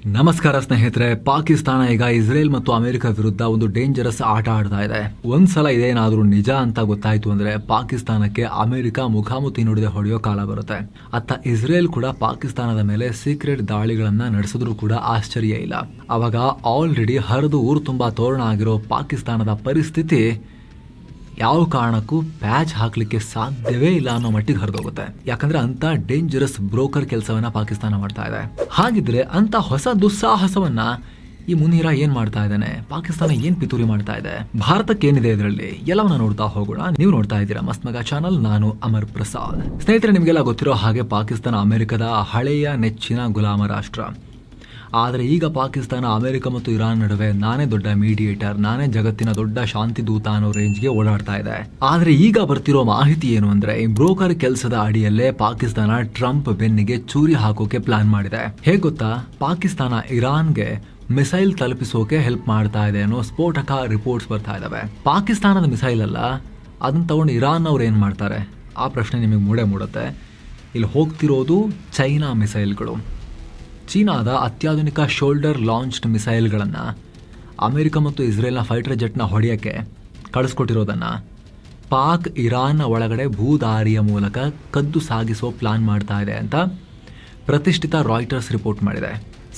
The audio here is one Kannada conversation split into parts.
ನಮಸ್ಕಾರ ಸ್ನೇಹಿತರೆ. ಪಾಕಿಸ್ತಾನ ಈಗ ಇಸ್ರೇಲ್ ಮತ್ತು ಅಮೆರಿಕ ವಿರುದ್ಧ ಒಂದು ಡೇಂಜರಸ್ ಆಟ ಆಡ್ತಾ ಇದೆ. ಒಂದ್ಸಲ ಇದೇನಾದ್ರೂ ನಿಜ ಅಂತ ಗೊತ್ತಾಯ್ತು ಅಂದ್ರೆ ಪಾಕಿಸ್ತಾನಕ್ಕೆ ಅಮೆರಿಕ ಮುಖಾಮುಖಿ ನುಡಿದೆ ಹೊಡೆಯೋ ಕಾಲ ಬರುತ್ತೆ. ಅತ್ತ ಇಸ್ರೇಲ್ ಕೂಡ ಪಾಕಿಸ್ತಾನದ ಮೇಲೆ ಸೀಕ್ರೆಟ್ ದಾಳಿಗಳನ್ನ ನಡೆಸಿದ್ರು ಕೂಡ ಆಶ್ಚರ್ಯ ಇಲ್ಲ. ಅವಾಗ ಆಲ್ರೆಡಿ ಹರಿದು ಊರು ತುಂಬಾ ತೋರಣ ಆಗಿರೋ ಪಾಕಿಸ್ತಾನದ ಪರಿಸ್ಥಿತಿ ಯಾವ ಕಾರಣಕ್ಕೂ ಪ್ಯಾಚ್ ಹಾಕ್ಲಿಕ್ಕೆ ಸಾಧ್ಯವೇ ಇಲ್ಲ ಅನ್ನೋ ಮಟ್ಟಿಗೆ ಹರಿದೋಗುತ್ತೆ. ಯಾಕಂದ್ರೆ ಅಂತ ಡೇಂಜರಸ್ ಬ್ರೋಕರ್ ಕೆಲಸವನ್ನ ಪಾಕಿಸ್ತಾನ ಮಾಡ್ತಾ ಇದೆ. ಹಾಗಿದ್ರೆ ಅಂತ ಹೊಸ ದುಸ್ಸಾಹಸವನ್ನ ಈ ಮುನೀರ ಏನ್ ಮಾಡ್ತಾ ಇದ್ದಾನೆ, ಪಾಕಿಸ್ತಾನ ಏನ್ ಪಿತೂರಿ ಮಾಡ್ತಾ ಇದೆ, ಭಾರತಕ್ಕೆ ಏನಿದೆ ಇದರಲ್ಲಿ ಎಲ್ಲವನ್ನ ನೋಡ್ತಾ ಹೋಗೋಣ. ನೀವು ನೋಡ್ತಾ ಇದ್ದೀರಾ ಮಸ್ತ್ ಮಗ ಚಾನಲ್, ನಾನು ಅಮರ್ ಪ್ರಸಾದ್. ಸ್ನೇಹಿತರೆ, ನಿಮ್ಗೆಲ್ಲ ಗೊತ್ತಿರೋ ಹಾಗೆ ಪಾಕಿಸ್ತಾನ ಅಮೆರಿಕದ ಹಳೆಯ ನೆಚ್ಚಿನ ಗುಲಾಮ ರಾಷ್ಟ್ರ. ಆದರೆ ಈಗ ಪಾಕಿಸ್ತಾನ ಅಮೆರಿಕ ಮತ್ತು ಇರಾನ್ ನಡುವೆ ನಾನೇ ದೊಡ್ಡ ಮೀಡಿಯೇಟರ್, ನಾನೇ ಜಗತ್ತಿನ ದೊಡ್ಡ ಶಾಂತಿ ದೂತ ಅನ್ನೋ ರೇಂಜ್ಗೆ ಓಡಾಡ್ತಾ ಇದೆ. ಆದರೆ ಈಗ ಬರ್ತಿರೋ ಮಾಹಿತಿ ಏನು ಅಂದ್ರೆ, ಈ ಬ್ರೋಕರ್ ಕೆಲಸದ ಅಡಿಯಲ್ಲೇ ಪಾಕಿಸ್ತಾನ ಟ್ರಂಪ್ ಬೆನ್ನಿಗೆ ಚೂರಿ ಹಾಕೋಕೆ ಪ್ಲಾನ್ ಮಾಡಿದೆ. ಹೇಗೆ ಗೊತ್ತಾ, ಪಾಕಿಸ್ತಾನ ಇರಾನ್ಗೆ ಮಿಸೈಲ್ ತಲುಪಿಸೋಕೆ ಹೆಲ್ಪ್ ಮಾಡ್ತಾ ಇದೆ ಅನ್ನೋ ಸ್ಫೋಟಕ ರಿಪೋರ್ಟ್ಸ್ ಬರ್ತಾ ಇದಾವೆ. ಪಾಕಿಸ್ತಾನದ ಮಿಸೈಲ್ ಅಲ್ಲ, ಅದನ್ನ ತಗೊಂಡು ಇರಾನ್ ಅವ್ರು ಏನ್ ಮಾಡ್ತಾರೆ ಆ ಪ್ರಶ್ನೆ ನಿಮಗೆ ಮೂಡುತ್ತೆ. ಇಲ್ಲಿ ಹೋಗ್ತಿರೋದು ಚೈನಾ ಮಿಸೈಲ್ಗಳು. ಚೀನಾದ ಅತ್ಯಾಧುನಿಕ ಶೋಲ್ಡರ್ ಲಾಂಚ್ಡ್ ಮಿಸೈಲ್ಗಳನ್ನು ಅಮೆರಿಕ ಮತ್ತು ಇಸ್ರೇಲ್ನ ಫೈಟರ್ ಜೆಟ್ನ ಹೊಡೆಯೋಕ್ಕೆ ಕಳಿಸ್ಕೊಟ್ಟಿರೋದನ್ನು ಪಾಕ್ ಇರಾನ್ ಒಳಗಡೆ ಭೂದಾರಿಯ ಮೂಲಕ ಕದ್ದು ಸಾಗಿಸೋ ಪ್ಲಾನ್ ಮಾಡ್ತಾ ಇದೆ ಅಂತ ಪ್ರತಿಷ್ಠಿತ ರಾಯ್ಟರ್ಸ್ ರಿಪೋರ್ಟ್ ಮಾಡಿದೆ.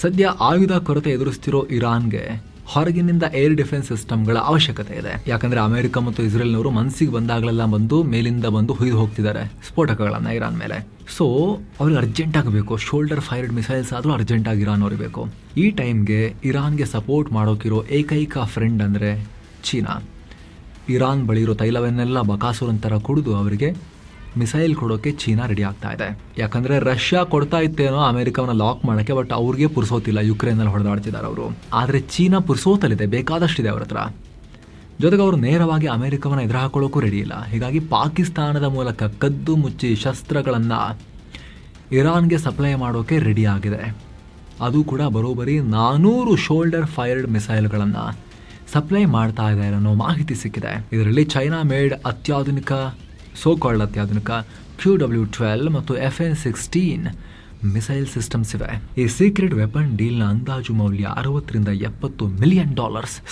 ಸದ್ಯ ಆಯುಧ ಕೊರತೆ ಎದುರಿಸ್ತಿರೋ ಇರಾನ್ಗೆ ಹೊರಗಿನಿಂದ ಏರ್ ಡಿಫೆನ್ಸ್ ಸಿಸ್ಟಮ್ಗಳ ಅವಶ್ಯಕತೆ ಇದೆ. ಯಾಕಂದ್ರೆ ಅಮೆರಿಕ ಮತ್ತು ಇಸ್ರೇಲ್ನವರು ಮನಸ್ಸಿಗೆ ಬಂದಾಗಲೆಲ್ಲ ಮೇಲಿಂದ ಬಂದು ಹುಯ್ದು ಹೋಗ್ತಿದ್ದಾರೆ ಸ್ಫೋಟಕಗಳನ್ನ ಇರಾನ್ ಮೇಲೆ. ಸೊ ಅವ್ರಿಗೆ ಅರ್ಜೆಂಟ್ ಆಗಬೇಕು, ಶೋಲ್ಡರ್ ಫೈರ್ಡ್ ಮಿಸೈಲ್ಸ್ ಆದರೂ ಅರ್ಜೆಂಟ್ ಆಗಿ ಇರಾನ್ ಅವ್ರಿಗೆ ಬೇಕು. ಈ ಟೈಮ್ಗೆ ಇರಾನ್ಗೆ ಸಪೋರ್ಟ್ ಮಾಡೋಕಿರೋ ಏಕೈಕ ಫ್ರೆಂಡ್ ಅಂದರೆ ಚೀನಾ. ಇರಾನ್ ಬಳಿ ಇರೋ ತೈಲವನ್ನೆಲ್ಲ ಬಕಾಸುರನ್ ಥರ ಕುಡಿದು ಅವರಿಗೆ ಮಿಸೈಲ್ ಕೊಡೋಕೆ ಚೀನಾ ರೆಡಿ ಆಗ್ತಾ ಇದೆ. ಯಾಕಂದ್ರೆ ರಷ್ಯಾ ಕೊಡ್ತಾ ಇತ್ತೇನೋ ಅಮೆರಿಕವನ್ನ ಲಾಕ್ ಮಾಡೋಕ್ಕೆ, ಬಟ್ ಅವ್ರಿಗೆ ಪುರ್ಸೋತಿಲ್ಲ, ಯುಕ್ರೇನಲ್ಲಿ ಹೊಡೆದಾಡ್ತಿದ್ದಾರೆ ಅವರು. ಆದರೆ ಚೀನಾ ಪುರ್ಸೋತಲ್ಲಿದೆ, ಬೇಕಾದಷ್ಟಿದೆ ಅವ್ರ ಹತ್ರ. ಜೊತೆಗೆ ಅವರು ನೇರವಾಗಿ ಅಮೆರಿಕವನ್ನ ಎದುರು ಹಾಕೊಳ್ಳೋಕ್ಕೂ ರೆಡಿ ಇಲ್ಲ. ಹೀಗಾಗಿ ಪಾಕಿಸ್ತಾನದ ಮೂಲಕ ಕದ್ದು ಮುಚ್ಚಿ ಶಸ್ತ್ರಗಳನ್ನ ಇರಾನ್ಗೆ ಸಪ್ಲೈ ಮಾಡೋಕೆ ರೆಡಿ ಆಗಿದೆ. ಅದು ಕೂಡ ಬರೋಬ್ಬರಿ 400 ಶೋಲ್ಡರ್ ಫೈರ್ಡ್ ಮಿಸೈಲ್ಗಳನ್ನು ಸಪ್ಲೈ ಮಾಡ್ತಾ ಇದೆ ಅನ್ನೋ ಮಾಹಿತಿ ಸಿಕ್ಕಿದೆ. ಇದರಲ್ಲಿ ಚೈನಾ ಮೇಡ್ ಅತ್ಯಾಧುನಿಕ QW-12 ಮತ್ತು FN-16 ಮಿಸೈಲ್ ಸಿಸ್ಟಮ್ಸ್ ಇವೆ. ಈ ಸೀಕ್ರೆಟ್ ವೆಪನ್ ಡೀಲ್ನ ಅಂದಾಜು ಮೌಲ್ಯ $60 ರಿಂದ $70 ಮಿಲಿಯನ್.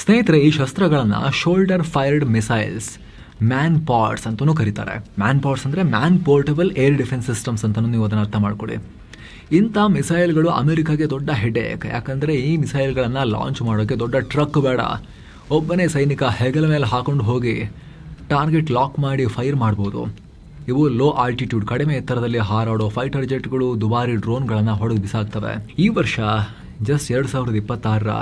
ಸ್ನೇಹಿತರೆ, ಈ ಶಸ್ತ್ರಗಳನ್ನ shoulder fired missiles, man pads ಅಂತಲೂ ಕರೀತಾರೆ. ಮ್ಯಾನ್ ಪಾಡ್ಸ್ ಅಂದರೆ man portable air defence systems ಅಂತಲೂ ನೀವು ಅದನ್ನು ಅರ್ಥ ಮಾಡ್ಕೊಳ್ಳಿ. ಇಂಥ ಮಿಸೈಲ್ಗಳು ಅಮೆರಿಕಾಗೆ ದೊಡ್ಡ ಹೆಡೇಕ್. ಯಾಕಂದರೆ ಈ ಮಿಸೈಲ್ಗಳನ್ನು ಲಾಂಚ್ ಮಾಡೋಕ್ಕೆ ದೊಡ್ಡ ಟ್ರಕ್ ಬೇಡ, ಒಬ್ಬನೇ ಸೈನಿಕ ಹೆಗಲ ಮೇಲೆ ಹಾಕೊಂಡು ಹೋಗಿ ಟಾರ್ಗೆಟ್ ಲಾಕ್ ಮಾಡಿ ಫೈರ್ ಮಾಡ್ಬೋದು. ಇವು ಲೋ ಆಲ್ಟಿಟ್ಯೂಡ್, ಕಡಿಮೆ ಎತ್ತರದಲ್ಲಿ ಹಾರಾಡೋ ಫೈಟರ್ ಜೆಟ್ಗಳು, ದುಬಾರಿ ಡ್ರೋನ್ಗಳನ್ನು ಹೊಡೆದು ಬಿಸಾಕ್ತವೆ. ಈ ವರ್ಷ ಜಸ್ಟ್ 2026ರ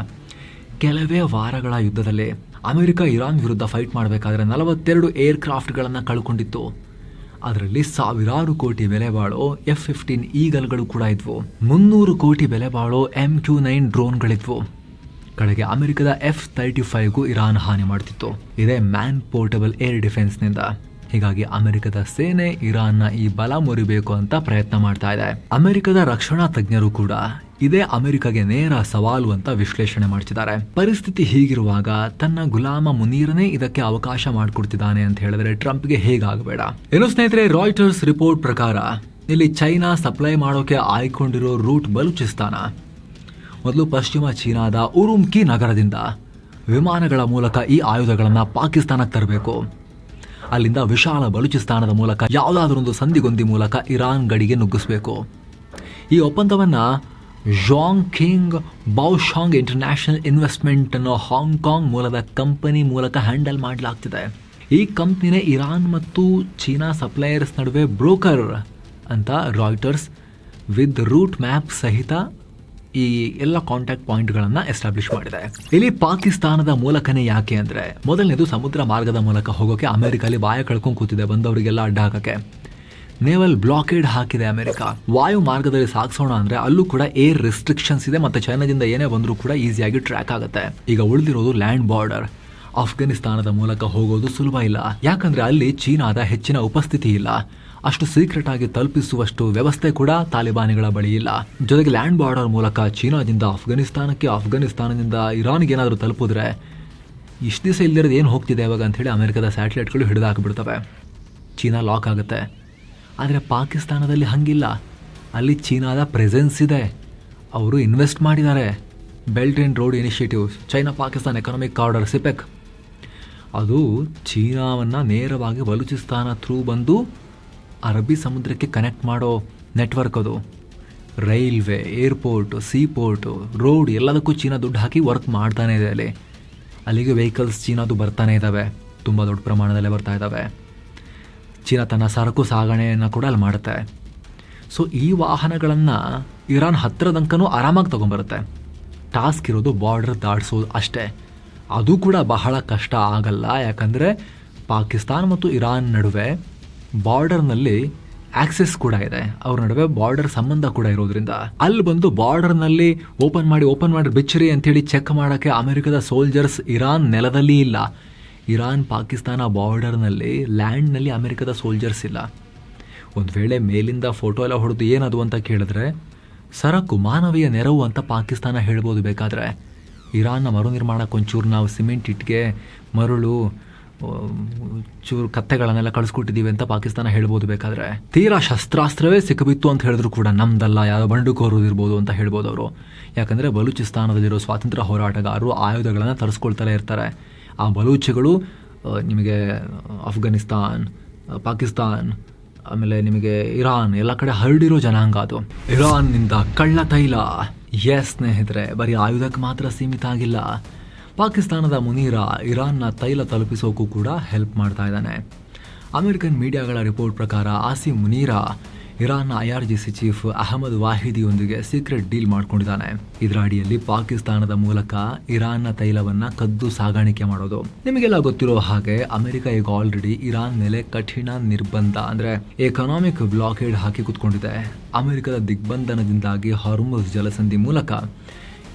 ಕೆಲವೇ ವಾರಗಳ ಯುದ್ಧದಲ್ಲಿ ಅಮೆರಿಕ ಇರಾನ್ ವಿರುದ್ಧ ಫೈಟ್ ಮಾಡಬೇಕಾದ್ರೆ 42 ಏರ್ ಕ್ರಾಫ್ಟ್ಗಳನ್ನು ಕಳ್ಕೊಂಡಿತ್ತು. ಅದರಲ್ಲಿ ಸಾವಿರಾರು ಕೋಟಿ ಬೆಲೆ ಬಾಳೋ F-15 ಈಗಲ್ಗಳು ಕೂಡ ಇದ್ವು. 300 ಕೋಟಿ ಬೆಲೆ ಬಾಳೋ MQ-9 ಡ್ರೋನ್ಗಳಿದ್ವು. ಕಡೆಗೆ ಅಮೆರಿಕದ F-35ಗೂ ಇರಾನ್ ಹಾನಿ ಮಾಡ್ತಿತ್ತು. ಇದೇ ಮ್ಯಾನ್ ಪೋರ್ಟಬಲ್ ಏರ್ ಡಿಫೆನ್ಸ್ನಿಂದ. ಹೀಗಾಗಿ ಅಮೆರಿಕದ ಸೇನೆ ಇರಾನ್ನ ಈ ಬಲ ಮುರಿಬೇಕು ಅಂತ ಪ್ರಯತ್ನ ಮಾಡ್ತಾ ಇದೆ. ಅಮೆರಿಕದ ರಕ್ಷಣಾ ತಜ್ಞರು ಕೂಡ ಇದೇ ಅಮೆರಿಕಗೆ ನೇರ ಸವಾಲು ಅಂತ ವಿಶ್ಲೇಷಣೆ ಮಾಡ್ತಿದ್ದಾರೆ. ಪರಿಸ್ಥಿತಿ ಹೀಗಿರುವಾಗ ತನ್ನ ಗುಲಾಮ ಮುನೀರನೇ ಇದಕ್ಕೆ ಅವಕಾಶ ಮಾಡಿಕೊಡ್ತಿದ್ದಾನೆ ಅಂತ ಹೇಳಿದ್ರೆ ಟ್ರಂಪ್ಗೆ ಹೇಗಾಗಬೇಡ. ಏನು ಸ್ನೇಹಿತರೆ, ರಾಯ್ಟರ್ಸ್ ರಿಪೋರ್ಟ್ ಪ್ರಕಾರ ಇಲ್ಲಿ ಚೈನಾ ಸಪ್ಲೈ ಮಾಡೋಕೆ ಆಯ್ಕೊಂಡಿರೋ ರೂಟ್ ಬಲೂಚಿಸ್ತಾನ. ಮೊದಲು ಪಶ್ಚಿಮ ಚೀನಾದ ಉರುಮ್ಕಿ ನಗರದಿಂದ ವಿಮಾನಗಳ ಮೂಲಕ ಈ ಆಯುಧಗಳನ್ನು ಪಾಕಿಸ್ತಾನಕ್ಕೆ ತರಬೇಕು. ಅಲ್ಲಿಂದ ವಿಶಾಲ ಬಲೂಚಿಸ್ತಾನದ ಮೂಲಕ ಯಾವುದಾದ್ರೊಂದು ಸಂಧಿಗೊಂದಿ ಮೂಲಕ ಇರಾನ್ ಗಡಿಗೆ ನುಗ್ಗಿಸಬೇಕು. ಈ ಒಪ್ಪಂದವನ್ನು ಜಾಂಗ್ ಕಿಂಗ್ ಬೌಶಾಂಗ್ ಇಂಟರ್ನ್ಯಾಷನಲ್ ಇನ್ವೆಸ್ಟ್ಮೆಂಟ್ ಅನ್ನೋ ಹಾಂಗ್ಕಾಂಗ್ ಮೂಲದ ಕಂಪನಿ ಮೂಲಕ ಹ್ಯಾಂಡಲ್ ಮಾಡಲಾಗ್ತಿದೆ. ಈ ಕಂಪ್ನಿನೇ ಇರಾನ್ ಮತ್ತು ಚೀನಾ ಸಪ್ಲೈಯರ್ಸ್ ನಡುವೆ ಬ್ರೋಕರ್ ಅಂತ ರಾಯ್ಟರ್ಸ್ ವಿತ್ ರೂಟ್ ಮ್ಯಾಪ್ ಸಹಿತ ಈ ಎಲ್ಲ ಕಾಂಟ್ಯಾಕ್ಟ್ ಪಾಯಿಂಟ್ಗಳನ್ನು ಎಸ್ಟಾಬ್ಲಿಷ್ ಮಾಡಿದೆ. ಇಲ್ಲಿ ಪಾಕಿಸ್ತಾನದ ಮೂಲಕನೇ ಯಾಕೆ ಅಂದರೆ, ಮೊದಲನೇದು ಸಮುದ್ರ ಮಾರ್ಗದ ಮೂಲಕ ಹೋಗೋಕೆ ಅಮೆರಿಕಲ್ಲಿ ಬಾಯ ಕಳ್ಕೊಂಡು ಕೂತಿದೆ, ಬಂದವರಿಗೆಲ್ಲ ಅಡ್ಡ ಹಾಕಕ್ಕೆ ನೇವಲ್ ಬ್ಲಾಕೇಡ್ ಹಾಕಿದೆ ಅಮೆರಿಕ. ವಾಯು ಮಾರ್ಗದಲ್ಲಿ ಸಾಗಿಸೋಣ ಅಂದರೆ ಅಲ್ಲೂ ಕೂಡ ಏರ್ ರೆಸ್ಟ್ರಿಕ್ಷನ್ಸ್ ಇದೆ, ಮತ್ತು ಚೈನಾದಿಂದ ಏನೇ ಬಂದರೂ ಕೂಡ ಈಸಿಯಾಗಿ ಟ್ರ್ಯಾಕ್ ಆಗುತ್ತೆ. ಈಗ ಉಳಿದಿರೋದು ಲ್ಯಾಂಡ್ ಬಾರ್ಡರ್. ಅಫ್ಘಾನಿಸ್ತಾನದ ಮೂಲಕ ಹೋಗೋದು ಸುಲಭ ಇಲ್ಲ, ಯಾಕಂದರೆ ಅಲ್ಲಿ ಚೀನಾದ ಹೆಚ್ಚಿನ ಉಪಸ್ಥಿತಿ ಇಲ್ಲ. ಅಷ್ಟು ಸೀಕ್ರೆಟ್ ಆಗಿ ತಲುಪಿಸುವಷ್ಟು ವ್ಯವಸ್ಥೆ ಕೂಡ ತಾಲಿಬಾನಿಗಳ ಬಳಿ ಇಲ್ಲ. ಜೊತೆಗೆ ಲ್ಯಾಂಡ್ ಬಾರ್ಡರ್ ಮೂಲಕ ಚೀನಾದಿಂದ ಅಫ್ಘಾನಿಸ್ತಾನಕ್ಕೆ, ಅಫ್ಘಾನಿಸ್ತಾನದಿಂದ ಇರಾನ್ಗೆ ಏನಾದರೂ ತಲುಪಿದ್ರೆ ಇಷ್ಟು ದಿವಸ ಇಲ್ಲದಿರೋದು ಏನು ಹೋಗ್ತಿದೆ ಇವಾಗ ಅಂಥೇಳಿ ಅಮೆರಿಕದ ಸ್ಯಾಟಲೈಟ್ಗಳು ಹಿಡಿದು ಹಾಕಿಬಿಡ್ತವೆ. ಚೀನಾ ಲಾಕ್ ಆಗುತ್ತೆ. ಆದರೆ ಪಾಕಿಸ್ತಾನದಲ್ಲಿ ಹಂಗಿಲ್ಲ, ಅಲ್ಲಿ ಚೀನಾದ ಪ್ರೆಸೆನ್ಸ್ ಇದೆ. ಅವರು ಇನ್ವೆಸ್ಟ್ ಮಾಡಿದ್ದಾರೆ. Belt and road initiative, China Pakistan economic corridor CPEC, ಅದು ಚೀನಾವನ್ನು ನೇರವಾಗಿ ಬಲೂಚಿಸ್ತಾನ ಥ್ರೂ ಬಂದು ಅರಬ್ಬಿ ಸಮುದ್ರಕ್ಕೆ ಕನೆಕ್ಟ್ ಮಾಡೋ ನೆಟ್ವರ್ಕ್. ಅದು ರೈಲ್ವೆ, ಏರ್ಪೋರ್ಟು, ಸೀಪೋರ್ಟು, ರೋಡ್ ಎಲ್ಲದಕ್ಕೂ ಚೀನಾ ದುಡ್ಡು ಹಾಕಿ ವರ್ಕ್ ಮಾಡ್ತಾನೆ ಇದೆ. ಅಲ್ಲಿಗೆ ವೆಹಿಕಲ್ಸ್ ಚೀನಾದು ಬರ್ತಾನೆ ಇದ್ದಾವೆ, ತುಂಬ ದೊಡ್ಡ ಪ್ರಮಾಣದಲ್ಲೇ ಬರ್ತಾ ಇದ್ದಾವೆ. ಚೀನಾ ತನ್ನ ಸರಕು ಸಾಗಣೆಯನ್ನು ಕೂಡ ಅಲ್ಲಿ ಮಾಡುತ್ತೆ. ಸೊ ಈ ವಾಹನಗಳನ್ನು ಇರಾನ್ ಹತ್ತಿರದಂಕನೂ ಆರಾಮಾಗಿ ತೊಗೊಂಬರುತ್ತೆ. ಟಾಸ್ಕ್ ಇರೋದು ಬಾರ್ಡರ್ ದಾಟಿಸೋದು ಅಷ್ಟೇ. ಅದು ಕೂಡ ಬಹಳ ಕಷ್ಟ ಆಗಲ್ಲ, ಯಾಕಂದರೆ ಪಾಕಿಸ್ತಾನ್ ಮತ್ತು ಇರಾನ್ ನಡುವೆ ಬಾರ್ಡರ್ನಲ್ಲಿ ಆಕ್ಸೆಸ್ ಕೂಡ ಇದೆ. ಅವ್ರ ನಡುವೆ ಬಾರ್ಡರ್ ಸಂಬಂಧ ಕೂಡ ಇರೋದ್ರಿಂದ ಅಲ್ಲಿ ಬಂದು ಬಾರ್ಡರ್ನಲ್ಲಿ ಓಪನ್ ಮಾಡಿ ಬಿಚ್ಚರಿ ಅಂಥೇಳಿ ಚೆಕ್ ಮಾಡೋಕ್ಕೆ ಅಮೆರಿಕದ ಸೋಲ್ಜರ್ಸ್ ಇರಾನ್ ನೆಲದಲ್ಲಿ ಇಲ್ಲ. ಇರಾನ್ ಪಾಕಿಸ್ತಾನ ಬಾರ್ಡರ್ನಲ್ಲಿ ಲ್ಯಾಂಡ್ನಲ್ಲಿ ಅಮೆರಿಕದ ಸೋಲ್ಜರ್ಸ್ ಇಲ್ಲ. ಒಂದು ವೇಳೆ ಮೇಲಿಂದ ಫೋಟೋ ಎಲ್ಲ ಹೊಡೆದು ಏನದು ಅಂತ ಕೇಳಿದ್ರೆ ಸರಕು ಮಾನವೀಯ ನೆರವು ಅಂತ ಪಾಕಿಸ್ತಾನ ಹೇಳ್ಬೋದು. ಬೇಕಾದರೆ ಇರಾನ್ನ ಮರು ನಿರ್ಮಾಣಕ್ಕೆ ಒಂಚೂರು ನಾವು ಸಿಮೆಂಟ್, ಇಟ್ಟಿಗೆ, ಮರಳು, ಚೂರು ಕತ್ತೆಗಳನ್ನೆಲ್ಲ ಕಳಿಸ್ಕೊಟ್ಟಿದ್ದೀವಿ ಅಂತ ಪಾಕಿಸ್ತಾನ ಹೇಳ್ಬೋದು. ಬೇಕಾದರೆ ತೀರಾ ಶಸ್ತ್ರಾಸ್ತ್ರವೇ ಸಿಕ್ಕಬಿತ್ತು ಅಂತ ಹೇಳಿದ್ರು ಕೂಡ ನಮ್ದಲ್ಲ, ಯಾವುದೋ ಬಂಡುಕೋರು ಇರ್ಬೋದು ಅಂತ ಹೇಳ್ಬೋದು ಅವರು. ಯಾಕಂದರೆ ಬಲೂಚಿಸ್ತಾನದಲ್ಲಿರೋ ಸ್ವಾತಂತ್ರ್ಯ ಹೋರಾಟಗಾರರು ಆಯುಧಗಳನ್ನು ತರಿಸ್ಕೊಳ್ತಲೇ ಇರ್ತಾರೆ. ಆ ಬಲೂಚಿಗಳು ನಿಮಗೆ ಅಫ್ಘಾನಿಸ್ತಾನ್, ಪಾಕಿಸ್ತಾನ್, ಆಮೇಲೆ ನಿಮಗೆ ಇರಾನ್ ಎಲ್ಲ ಕಡೆ ಹರಡಿರೋ ಜನಾಂಗ. ಅದು ಇರಾನ್ನಿಂದ ಕಳ್ಳ ತೈಲ, ಎಸ್ ಸ್ನೇಹಿತರೆ, ಬರೀ ಆಯುಧಕ್ಕೆ ಮಾತ್ರ ಸೀಮಿತ ಆಗಿಲ್ಲ. ಪಾಕಿಸ್ತಾನದ ಮುನೀರಾ ಇರಾನ್ನ ತೈಲ ತಲುಪಿಸೋಕ್ಕೂ ಕೂಡ ಹೆಲ್ಪ್ ಮಾಡ್ತಾ ಇದ್ದಾನೆ. ಅಮೆರಿಕನ್ ಮೀಡಿಯಾಗಳ ರಿಪೋರ್ಟ್ ಪ್ರಕಾರ ಆಸಿ ಮುನೀರಾ ಇರಾನ್ನ IRGC ಚೀಫ್ ಅಹಮದ್ ವಾಹಿದಿಯೊಂದಿಗೆ ಸೀಕ್ರೆಟ್ ಡೀಲ್ ಮಾಡ್ಕೊಂಡಿದ್ದಾನೆ. ಇದರ ಅಡಿಯಲ್ಲಿ ಪಾಕಿಸ್ತಾನದ ಮೂಲಕ ಇರಾನ್ನ ತೈಲವನ್ನು ಕದ್ದು ಸಾಗಾಣಿಕೆ ಮಾಡೋದು. ನಿಮಗೆಲ್ಲ ಗೊತ್ತಿರೋ ಹಾಗೆ ಅಮೆರಿಕ ಈಗ ಆಲ್ರೆಡಿ ಇರಾನ್ ಮೇಲೆ ಕಠಿಣ ನಿರ್ಬಂಧ ಅಂದರೆ ಎಕನಾಮಿಕ್ ಬ್ಲಾಕೇಡ್ ಹಾಕಿ ಕುತ್ಕೊಂಡಿದೆ. ಅಮೆರಿಕದ ದಿಗ್ಬಂಧನದಿಂದಾಗಿ ಹಾರ್ಮುಜ್ ಜಲಸಂಧಿ ಮೂಲಕ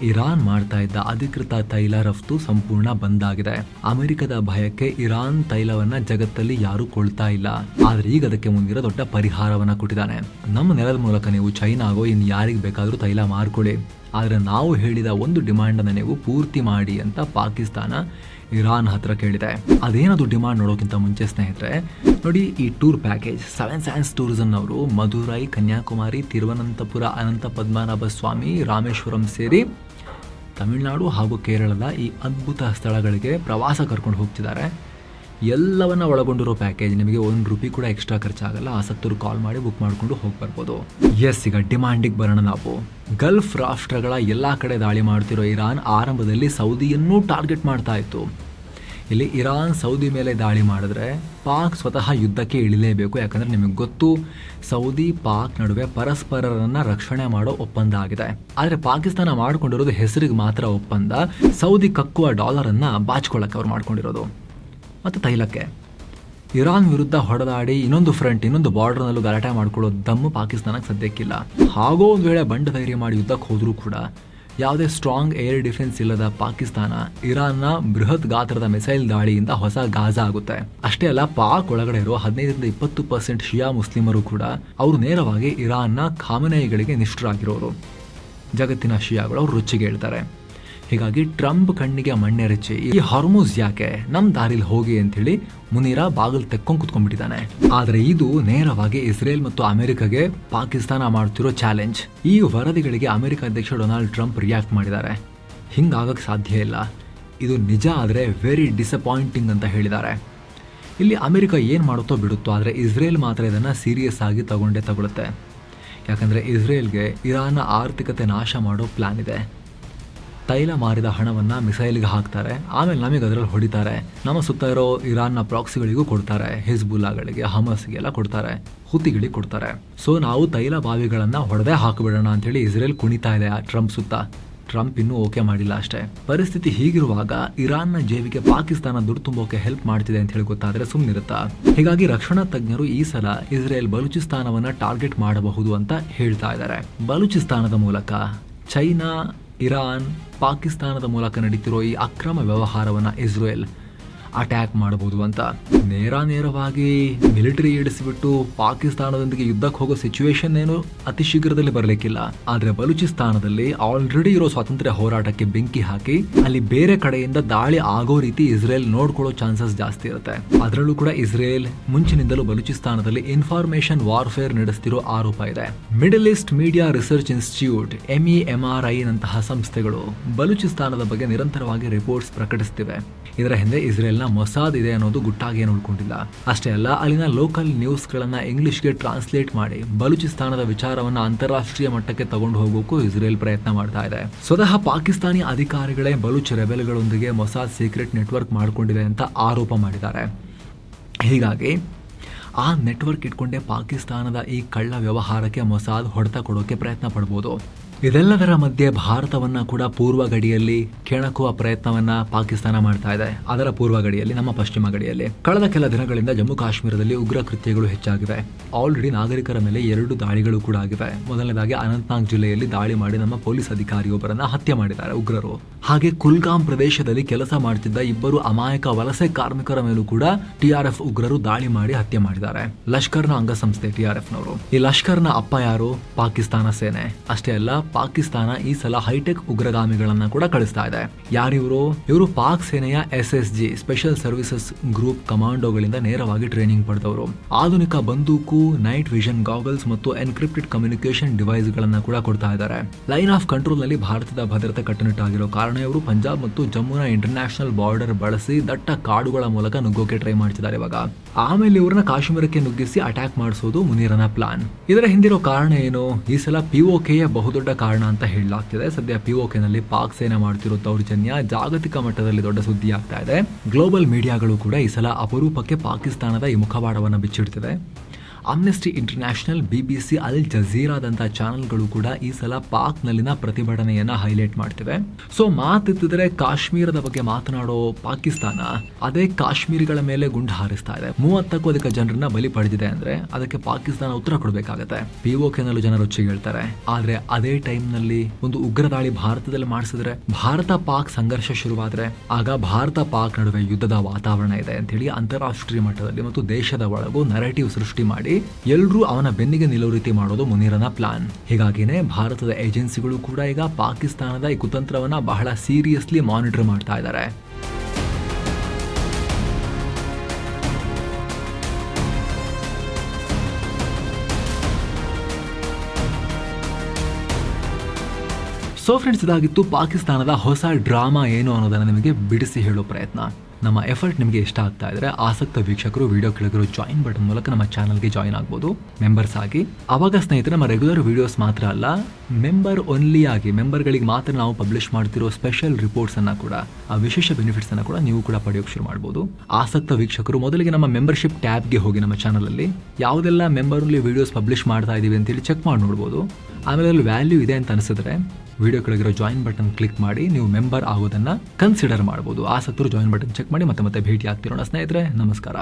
ಇರಾನ್ ಮಾಡ್ತಾ ಇದ್ದ ಅಧಿಕೃತ ತೈಲ ರಫ್ತು ಸಂಪೂರ್ಣ ಬಂದಾಗಿದೆ. ಅಮೆರಿಕದ ಭಯಕ್ಕೆ ಇರಾನ್ ತೈಲವನ್ನ ಜಗತ್ತಲ್ಲಿ ಯಾರೂ ಕೊಳ್ತಾ ಇಲ್ಲ. ಆದ್ರೆ ಈಗ ಅದಕ್ಕೆ ಮುಂದಿರೋ ದೊಡ್ಡ ಪರಿಹಾರವನ್ನ ಕೊಟ್ಟಿದ್ದಾನೆ. ನಮ್ಮ ನೆಲದ ಮೂಲಕ ನೀವು ಚೈನಾಗೋ ಇನ್ನು ಯಾರಿಗೆ ಬೇಕಾದರೂ ತೈಲ ಮಾರ್ಕೊಳ್ಳಿ, ಆದ್ರೆ ನಾವು ಹೇಳಿದ ಒಂದು ಡಿಮಾಂಡ್ ಅನ್ನು ನೀವು ಪೂರ್ತಿ ಮಾಡಿ ಅಂತ ಪಾಕಿಸ್ತಾನ ಇರಾನ್ ಹತ್ರ ಕೇಳಿದೆ. ಅದೇನದು ಡಿಮಾಂಡ್ ನೋಡೋಕ್ಕಿಂತ ಮುಂಚೆ ಸ್ನೇಹಿತರೆ ನೋಡಿ, ಈ ಟೂರ್ ಪ್ಯಾಕೇಜ್ 7 ಸೈನ್ಸ್ ಟೂರಿಸಂ ಅವರು ಮಧುರೈ, ಕನ್ಯಾಕುಮಾರಿ, ತಿರುವನಂತಪುರ, ಅನಂತ ಪದ್ಮನಾಭ ಸ್ವಾಮಿ, ರಾಮೇಶ್ವರಂ ಸೇರಿ ತಮಿಳುನಾಡು ಹಾಗೂ ಕೇರಳದ ಈ ಅದ್ಭುತ ಸ್ಥಳಗಳಿಗೆ ಪ್ರವಾಸ ಕರ್ಕೊಂಡು ಹೋಗ್ತಿದ್ದಾರೆ. ಎಲ್ಲವನ್ನ ಒಳಗೊಂಡಿರೋ ಪ್ಯಾಕೇಜ್. ನಿಮಗೆ ₹1 ಕೂಡ ಎಕ್ಸ್ಟ್ರಾ ಖರ್ಚಾಗಲ್ಲ. ಆಸಕ್ತರು ಕಾಲ್ ಮಾಡಿ ಬುಕ್ ಮಾಡಿಕೊಂಡು ಹೋಗಿ ಬರ್ಬೋದು. ಎಸ್, ಈಗ ಡಿಮಾಂಡಿಗೆ ಬರೋಣ ನಾವು. ಗಲ್ಫ್ ರಾಷ್ಟ್ರಗಳ ಎಲ್ಲ ಕಡೆ ದಾಳಿ ಮಾಡ್ತಿರೋ ಇರಾನ್ ಆರಂಭದಲ್ಲಿ ಸೌದಿಯನ್ನೂ ಟಾರ್ಗೆಟ್ ಮಾಡ್ತಾ ಇತ್ತು. ಇಲ್ಲಿ ಇರಾನ್ ಸೌದಿ ಮೇಲೆ ದಾಳಿ ಮಾಡಿದ್ರೆ ಪಾಕ್ ಸ್ವತಃ ಯುದ್ಧಕ್ಕೆ ಇಳಿಲೇಬೇಕು. ಯಾಕಂದರೆ ನಿಮಗೆ ಗೊತ್ತು, ಸೌದಿ ಪಾಕ್ ನಡುವೆ ಪರಸ್ಪರರನ್ನು ರಕ್ಷಣೆ ಮಾಡೋ ಒಪ್ಪಂದ ಆಗಿದೆ. ಆದರೆ ಪಾಕಿಸ್ತಾನ ಮಾಡ್ಕೊಂಡಿರೋದು ಹೆಸರಿಗೆ ಮಾತ್ರ ಒಪ್ಪಂದ. ಸೌದಿ ಕಕ್ಕುವ ಡಾಲರನ್ನು ಬಾಚ್ಕೊಳ್ಳೋಕ್ಕೆ ಅವ್ರು ಮಾಡ್ಕೊಂಡಿರೋದು. ಮತ್ತು ತೈಲಕ್ಕೆ ಇರಾನ್ ವಿರುದ್ಧ ಹೊಡೆದಾಡಿ ಇನ್ನೊಂದು ಬಾರ್ಡರ್ನಲ್ಲೂ ಗಲಾಟೆ ಮಾಡ್ಕೊಳ್ಳೋ ದಮ್ಮು ಪಾಕಿಸ್ತಾನಕ್ಕೆ ಸದ್ಯಕ್ಕಿಲ್ಲ. ಹಾಗೋ ಒಂದು ವೇಳೆ ಬಂಡ ಧೈರ್ಯ ಮಾಡಿ ಯುದ್ಧಕ್ಕೆ ಹೋದರೂ ಕೂಡ ಯಾವುದೇ ಸ್ಟ್ರಾಂಗ್ ಏರ್ ಡಿಫೆನ್ಸ್ ಇಲ್ಲದ ಪಾಕಿಸ್ತಾನ ಇರಾನ್ನ ಬೃಹತ್ ಗಾತ್ರದ ಮಿಸೈಲ್ ದಾಳಿಯಿಂದ ಹೊಸ ಗಾಜಾ ಆಗುತ್ತೆ. ಅಷ್ಟೇ ಅಲ್ಲ, ಪಾಕ್ ಒಳಗಡೆ ಇರೋ 15-20% ಶಿಯಾ ಮುಸ್ಲಿಮರು ಕೂಡ ಅವರು ನೇರವಾಗಿ ಇರಾನ್ನ ಖಾಮನೇಯಿಗಳಿಗೆ ನಿಷ್ಠರಾಗಿರೋರು. ಜಗತ್ತಿನ ಶಿಯಾಗಳು ಅವ್ರು ರುಚಿಗೆ ಹೇಳ್ತಾರೆ. ಹೀಗಾಗಿ ಟ್ರಂಪ್ ಕಣ್ಣಿಗೆ ಮಣ್ಣೆರಚಿ ಈ ಹಾರ್ಮುಜ್ ಯಾಕೆ ನಮ್ಮ ದಾರಿಲಿ ಹೋಗಿ ಅಂತೇಳಿ ಮುನೀರಾ ಬಾಗಿಲು ತೆಕ್ಕೊಂಡು ಕುತ್ಕೊಂಡ್ಬಿಟ್ಟಿದ್ದಾನೆ. ಆದರೆ ಇದು ನೇರವಾಗಿ ಇಸ್ರೇಲ್ ಮತ್ತು ಅಮೆರಿಕಗೆ ಪಾಕಿಸ್ತಾನ ಮಾಡ್ತಿರೋ ಚಾಲೆಂಜ್. ಈ ವರದಿಗಳಿಗೆ ಅಮೆರಿಕ ಅಧ್ಯಕ್ಷ ಡೊನಾಲ್ಡ್ ಟ್ರಂಪ್ ರಿಯಾಕ್ಟ್ ಮಾಡಿದ್ದಾರೆ. ಹಿಂಗಾಗಕ್ಕೆ ಸಾಧ್ಯ ಇಲ್ಲ, ಇದು ನಿಜ ಆದರೆ ವೆರಿ ಡಿಸಪಾಯಿಂಟಿಂಗ್ ಅಂತ ಹೇಳಿದ್ದಾರೆ. ಇಲ್ಲಿ ಅಮೆರಿಕ ಏನು ಮಾಡುತ್ತೋ ಬಿಡುತ್ತೋ, ಆದರೆ ಇಸ್ರೇಲ್ ಮಾತ್ರ ಇದನ್ನು ಸೀರಿಯಸ್ ಆಗಿ ತಗೊಳುತ್ತೆ. ಯಾಕಂದರೆ ಇಸ್ರೇಲ್ಗೆ ಇರಾನ್ನ ಆರ್ಥಿಕತೆ ನಾಶ ಮಾಡೋ ಪ್ಲಾನ್ ಇದೆ. ತೈಲ ಮಾರಿದ ಹಣವನ್ನು ಮಿಸೈಲ್ಗೆ ಹಾಕ್ತಾರೆ, ಆಮೇಲೆ ನಮಗೆ ಅದರಲ್ಲಿ ಹೊಡಿತಾರೆ. ನಮ್ಮ ಸುತ್ತ ಇರೋ ಇರಾನ್ನ ಪ್ರಾಕ್ಸಿಗಳಿಗೂ ಕೊಡ್ತಾರೆ, ಹಿಜ್ಬುಲ್ಲಾಗಳಿಗೆ, ಹಮಸ್ಗೆಲ್ಲ ಕೊಡ್ತಾರೆ, ಹುತಿಗಳಿಗೆ ಕೊಡ್ತಾರೆ. ಸೊ ನಾವು ತೈಲ ಬಾವಿಗಳನ್ನು ಹೊಡೆದೇ ಹಾಕಿಬಿಡೋಣ ಅಂತೇಳಿ ಇಸ್ರೇಲ್ ಕುಣಿತಾ ಇದೆ ಟ್ರಂಪ್ ಸುತ್ತ. ಟ್ರಂಪ್ ಇನ್ನೂ ಓಕೆ ಮಾಡಿಲ್ಲ ಅಷ್ಟೇ. ಪರಿಸ್ಥಿತಿ ಹೀಗಿರುವಾಗ ಇರಾನ್ನ ಜೇಬಿಗೆ ಪಾಕಿಸ್ತಾನ ದುಡ್ಡು ತುಂಬೋಕೆ ಹೆಲ್ಪ್ ಮಾಡ್ತಿದೆ ಅಂತ ಹೇಳಿ ಗೊತ್ತಾದರೆ ಸುಮ್ಮನಿರುತ್ತಾ? ಹೀಗಾಗಿ ರಕ್ಷಣಾ ತಜ್ಞರು ಈ ಸಲ ಇಸ್ರೇಲ್ ಬಲೂಚಿಸ್ತಾನವನ್ನು ಟಾರ್ಗೆಟ್ ಮಾಡಬಹುದು ಅಂತ ಹೇಳ್ತಾ ಇದ್ದಾರೆ. ಬಲೂಚಿಸ್ತಾನದ ಮೂಲಕ ಚೈನಾ, ಇರಾನ್, ಪಾಕಿಸ್ತಾನದ ಮೂಲಕ ನಡೀತಿರೋ ಈ ಅಕ್ರಮ ವ್ಯವಹಾರವನ್ನು ಇಸ್ರೇಲ್ ಅಟ್ಯಾಕ್ ಮಾಡಬಹುದು ಅಂತ. ನೇರವಾಗಿ ಮಿಲಿಟರಿ ಇಡಿಸಿಬಿಟ್ಟು ಪಾಕಿಸ್ತಾನದೊಂದಿಗೆ ಯುದ್ಧಕ್ಕೆ ಹೋಗೋ ಸಿಚುವೇಶನ್ ಏನು ಅತಿ ಶೀಘ್ರದಲ್ಲಿ ಬರಲಿಕ್ಕಿಲ್ಲ. ಆದ್ರೆ ಬಲೂಚಿಸ್ತಾನದಲ್ಲಿ ಆಲ್ರೆಡಿ ಇರೋ ಸ್ವಾತಂತ್ರ್ಯ ಹೋರಾಟಕ್ಕೆ ಬೆಂಕಿ ಹಾಕಿ ಅಲ್ಲಿ ಬೇರೆ ಕಡೆಯಿಂದ ದಾಳಿ ಆಗೋ ರೀತಿ ಇಸ್ರೇಲ್ ನೋಡ್ಕೊಳ್ಳೋ ಚಾನ್ಸಸ್ ಜಾಸ್ತಿ ಇರುತ್ತೆ. ಅದರಲ್ಲೂ ಕೂಡ ಇಸ್ರೇಲ್ ಮುಂಚಿನಿಂದಲೂ ಬಲೂಚಿಸ್ತಾನದಲ್ಲಿ ಇನ್ಫಾರ್ಮೇಶನ್ ವಾರ್ಫೇರ್ ನಡೆಸ್ತಿರೋ ಆರೋಪ ಇದೆ. Middle East media research institute MEMRI ನಂತಹ ಸಂಸ್ಥೆಗಳು ಬಲೂಚಿಸ್ತಾನದ ಬಗ್ಗೆ ನಿರಂತರವಾಗಿ ರಿಪೋರ್ಟ್ಸ್ ಪ್ರಕಟಿಸುತ್ತಿವೆ. ಇದರ ಹಿಂದೆ ಇಸ್ರೇಲ್ನ ಮೊಸಾದ್ ಇದೆ ಅನ್ನೋದು ಗುಟ್ಟಾಗಿ ಏನು ಉಳ್ಕೊಂಡಿಲ್ಲ. ಅಷ್ಟೇ ಅಲ್ಲ, ಅಲ್ಲಿನ ಲೋಕಲ್ ನ್ಯೂಸ್ ಗಳನ್ನ ಇಂಗ್ಲಿಷ್ಗೆ ಟ್ರಾನ್ಸ್ಲೇಟ್ ಮಾಡಿ ಬಲೂಚಿಸ್ತಾನದ ವಿಚಾರವನ್ನ ಅಂತಾರಾಷ್ಟ್ರೀಯ ಮಟ್ಟಕ್ಕೆ ತಗೊಂಡು ಹೋಗೋಕ್ಕೂ ಇಸ್ರೇಲ್ ಪ್ರಯತ್ನ ಮಾಡ್ತಾ ಇದೆ. ಸ್ವತಃ ಪಾಕಿಸ್ತಾನಿ ಅಧಿಕಾರಿಗಳೇ ಬಲೂಚ್ ರೆಬೆಲ್ಗಳೊಂದಿಗೆ ಮೊಸಾದ್ ಸೀಕ್ರೆಟ್ ನೆಟ್ವರ್ಕ್ ಮಾಡಿಕೊಂಡಿದೆ ಅಂತ ಆರೋಪ ಮಾಡಿದ್ದಾರೆ. ಹೀಗಾಗಿ ಆ ನೆಟ್ವರ್ಕ್ ಇಟ್ಕೊಂಡೇ ಪಾಕಿಸ್ತಾನದ ಈ ಕಳ್ಳ ವ್ಯವಹಾರಕ್ಕೆ ಮೊಸಾದ್ ಹೊಡೆತ ಕೊಡೋಕೆ ಪ್ರಯತ್ನ ಪಡ್ಬೋದು. ಇದೆಲ್ಲದರ ಮಧ್ಯೆ ಭಾರತವನ್ನ ಕೂಡ ಪೂರ್ವ ಗಡಿಯಲ್ಲಿ ಕೆಣಕುವ ಪ್ರಯತ್ನವನ್ನ ಪಾಕಿಸ್ತಾನ ಮಾಡ್ತಾ ಇದೆ. ಅದರ ಪೂರ್ವ ಗಡಿಯಲ್ಲಿ, ನಮ್ಮ ಪಶ್ಚಿಮ ಗಡಿಯಲ್ಲಿ ಕಳೆದ ಕೆಲ ದಿನಗಳಿಂದ ಜಮ್ಮು ಕಾಶ್ಮೀರದಲ್ಲಿ ಉಗ್ರ ಕೃತ್ಯಗಳು ಹೆಚ್ಚಾಗಿವೆ. ಆಲ್ರೆಡಿ ನಾಗರಿಕರ ಮೇಲೆ 2 ದಾಳಿಗಳು ಕೂಡ ಆಗಿವೆ. ಮೊದಲನೇದಾಗಿ ಅನಂತನಾಗ್ ಜಿಲ್ಲೆಯಲ್ಲಿ ದಾಳಿ ಮಾಡಿ ನಮ್ಮ ಪೊಲೀಸ್ ಅಧಿಕಾರಿಯೊಬ್ಬರನ್ನ ಹತ್ಯೆ ಮಾಡಿದ್ದಾರೆ ಉಗ್ರರು. ಹಾಗೆ ಕುಲ್ಗಾಮ್ ಪ್ರದೇಶದಲ್ಲಿ ಕೆಲಸ ಮಾಡುತ್ತಿದ್ದ 2 ಅಮಾಯಕ ವಲಸೆ ಕಾರ್ಮಿಕರ ಮೇಲೂ ಕೂಡ TRF ಉಗ್ರರು ದಾಳಿ ಮಾಡಿ ಹತ್ಯೆ ಮಾಡಿದ್ದಾರೆ. ಲಷ್ಕರ್ನ ಅಂಗಸಂಸ್ಥೆ TRFನವರು. ಈ ಲಷ್ಕರ್ನ ಅಪ್ಪ ಯಾರು? ಪಾಕಿಸ್ತಾನ ಸೇನೆ. ಅಷ್ಟೇ ಅಲ್ಲ, ಪಾಕಿಸ್ತಾನ ಈ ಸಲ ಹೈಟೆಕ್ ಉಗ್ರಗಾಮಿಗಳನ್ನ ಕೂಡ ಕಳಿಸ್ತಾ ಇದೆ. ಯಾರಿವರು? ಇವರು ಪಾಕ್ ಸೇನೆಯ SSG ಸ್ಪೆಷಲ್ ಸರ್ವಿಸಸ್ ಗ್ರೂಪ್ ಕಮಾಂಡೋಗಳಿಂದ ನೇರವಾಗಿ ಟ್ರೈನಿಂಗ್ ಪಡೆದವರು. ಆಧುನಿಕ ಬಂದೂಕು, ನೈಟ್ ವಿಷನ್ ಗಾಗಲ್ಸ್ ಮತ್ತು ಎನ್ಕ್ರಿಪ್ಟೆಡ್ ಕಮ್ಯುನಿಕೇಶನ್ ಡಿವೈಸ್ ಗಳನ್ನ ಕೂಡ ಕೊಡ್ತಾ ಇದ್ದಾರೆ. ಲೈನ್ ಆಫ್ ಕಂಟ್ರೋಲ್ ನಲ್ಲಿ ಭಾರತದ ಭದ್ರತೆ ಕಟ್ಟುನಿಟ್ಟಾಗಿರೋ ಕಾರಣ ಇವರು ಪಂಜಾಬ್ ಮತ್ತು ಜಮ್ಮುನ ಇಂಟರ್ನ್ಯಾಷನಲ್ ಬಾರ್ಡರ್ ಬಳಸಿ ದಟ್ಟ ಕಾಡುಗಳ ಮೂಲಕ ನುಗ್ಗೋಕೆ ಟ್ರೈ ಮಾಡ್ತಿದ್ದಾರೆ ಇವಾಗ. ಆಮೇಲೆ ಇವ್ರನ್ನ ಕಾಶ್ಮೀರಕ್ಕೆ ನುಗ್ಗಿಸಿ ಅಟ್ಯಾಕ್ ಮಾಡಿಸೋದು ಮುನೀರನ ಪ್ಲಾನ್. ಇದರ ಹಿಂದಿರೋ ಕಾರಣ ಏನು? ಈ ಸಲ POKಯ ಬಹುದೊಡ್ಡ ಕಾರಣ ಅಂತ ಹೇಳಲಾಗ್ತಿದೆ. ಸದ್ಯ POK ನಲ್ಲಿ ಪಾಕ್ ಸೇನೆ ಮಾಡ್ತಿರೋ ದೌರ್ಜನ್ಯ ಜಾಗತಿಕ ಮಟ್ಟದಲ್ಲಿ ದೊಡ್ಡ ಸುದ್ದಿ ಆಗ್ತಾ ಇದೆ. ಗ್ಲೋಬಲ್ ಮೀಡಿಯಾಗಳು ಕೂಡ ಈ ಸಲ ಅಪರೂಪಕ್ಕೆ ಪಾಕಿಸ್ತಾನದ ಈ ಮುಖವಾಡವನ್ನು ಬಿಚ್ಚಿಡ್ತಿವೆ. ಅಮ್ನೆಸ್ಟಿ ಇಂಟರ್ನ್ಯಾಷನಲ್, BBC, ಅಲ್ ಜಜೀರಾದಂತಹ ಚಾನೆಲ್ಗಳು ಕೂಡ ಈ ಸಲ ಪಾಕ್ನಲ್ಲಿನ ಪ್ರತಿಭಟನೆಯನ್ನ ಹೈಲೈಟ್ ಮಾಡ್ತಿವೆ. ಸೊ ಮಾತಿತ್ತಿದ್ರೆ ಕಾಶ್ಮೀರದ ಬಗ್ಗೆ ಮಾತನಾಡೋ ಪಾಕಿಸ್ತಾನ ಅದೇ ಕಾಶ್ಮೀರಿಗಳ ಮೇಲೆ ಗುಂಡು ಹಾರಿಸ್ತಾ ಇದೆ. 30ಕ್ಕೂ ಅಧಿಕ ಜನರನ್ನ ಬಲಿ ಪಡೆದಿದೆ ಅಂದ್ರೆ ಅದಕ್ಕೆ ಪಾಕಿಸ್ತಾನ ಉತ್ತರ ಕೊಡಬೇಕಾಗತ್ತೆ. POK ನಲ್ಲೂ ಜನರು ಹೇಳ್ತಾರೆ. ಆದ್ರೆ ಅದೇ ಟೈಮ್ ನಲ್ಲಿ ಒಂದು ಉಗ್ರ ದಾಳಿ ಭಾರತದಲ್ಲಿ ಮಾಡಿಸಿದ್ರೆ, ಭಾರತ ಪಾಕ್ ಸಂಘರ್ಷ ಶುರುವಾದ್ರೆ ಆಗ ಭಾರತ ಪಾಕ್ ನಡುವೆ ಯುದ್ಧದ ವಾತಾವರಣ ಇದೆ ಅಂತ ಹೇಳಿ ಅಂತಾರಾಷ್ಟ್ರೀಯ ಮಟ್ಟದಲ್ಲಿ ಮತ್ತು ದೇಶದ ಒಳಗೂ ನರೇಟಿವ್ ಸೃಷ್ಟಿ ಮಾಡಿ ಎಲ್ಲರೂ ಅವನ ಬೆನ್ನಿಗೆ ನಿಲ್ಲೋ ರೀತಿ ಮಾಡೋದು ಮುನೀರನ ಪ್ಲಾನ್. ಹೀಗಾಗಿನೇ ಭಾರತದ ಏಜೆನ್ಸಿಗಳು ಕೂಡ ಈಗ ಪಾಕಿಸ್ತಾನದ ಈ ಕುತಂತ್ರವನ್ನ ಬಹಳ ಸೀರಿಯಸ್ಲಿ ಮಾನಿಟರ್ ಮಾಡ್ತಾ ಇದ್ದಾರೆ. ಸೊ ಫ್ರೆಂಡ್ಸ್, ಇದಾಗಿತ್ತು ಪಾಕಿಸ್ತಾನದ ಹೊಸ ಡ್ರಾಮಾ ಏನು ಅನ್ನೋದನ್ನ ನಿಮಗೆ ಬಿಡಿಸಿ ಹೇಳೋ ಪ್ರಯತ್ನ. ನಮ್ಮ ಎಫರ್ಟ್ ನಿಮಗೆ ಇಷ್ಟ ಆಗ್ತಾ ಇದ್ರೆ ಆಸಕ್ತ ವೀಕ್ಷಕರು ವಿಡಿಯೋ ಕೆಳಗಿರೋ ಜಾಯಿನ್ ಬಟನ್ ಮೂಲಕ ನಮ್ಮ ಚಾನಲ್ಗೆ ಜಾಯಿನ್ ಆಗ್ಬೋದು, ಮೆಂಬರ್ಸ್ ಆಗಿ. ಅವಾಗ ಸ್ನೇಹಿತರೆ, ನಮ್ಮ ರೆಗ್ಯುಲರ್ ವಿಡಿಯೋಸ್ ಮಾತ್ರ ಅಲ್ಲ, ಮೆಂಬರ್ ಓನ್ಲಿ ಆಗಿ ಮೆಂಬರ್ಗಳಿಗೆ ಮಾತ್ರ ನಾವು ಪಬ್ಲಿಷ್ ಮಾಡ್ತಿರೋ ಸ್ಪೆಷಲ್ ರಿಪೋರ್ಟ್ಸ್ ಅನ್ನ ಕೂಡ, ಆ ವಿಶೇಷ ಬೆನಿಫಿಟ್ಸ್ ಅನ್ನ ಕೂಡ ನೀವು ಕೂಡ ಪಡೆಯೋಕೆ ಶುರು ಮಾಡಬಹುದು. ಆಸಕ್ತ ವೀಕ್ಷಕರು ಮೊದಲಿಗೆ ನಮ್ಮ ಮೆಂಬರ್ಶಿಪ್ ಟ್ಯಾಬ್ಗೆ ಹೋಗಿ ನಮ್ಮ ಚಾನಲ್ ಅಲ್ಲಿ ಯಾವುದೆಲ್ಲ ಮೆಂಬರ್ ಓನ್ಲಿ ವಿಡಿಯೋಸ್ ಪಬ್ಲಿಷ್ ಮಾಡ್ತಾ ಇದೀವಿ ಅಂತೇಳಿ ಚೆಕ್ ಮಾಡಿ ನೋಡ್ಬೋದು. ಆಮೇಲೆ ಅಲ್ಲಿ ವ್ಯಾಲ್ಯೂ ಇದೆ ಅಂತ ಅನಿಸಿದ್ರೆ ವಿಡಿಯೋ ಕೆಳಗಿರೋ ಜಾಯಿನ್ ಬಟನ್ ಕ್ಲಿಕ್ ಮಾಡಿ ನೀವು ಮೆಂಬರ್ ಆಗೋದನ್ನ ಕನ್ಸಿಡರ್ ಮಾಡಬಹುದು. ಆಸಕ್ತರು ಜಾಯಿನ್ ಬಟನ್ ಚೆಕ್ ಮಾಡಿ ಮತ್ತೆ ಭೇಟಿ ಆಗ್ತಿರೋಣ ಸ್ನೇಹಿತರೆ. ನಮಸ್ಕಾರ.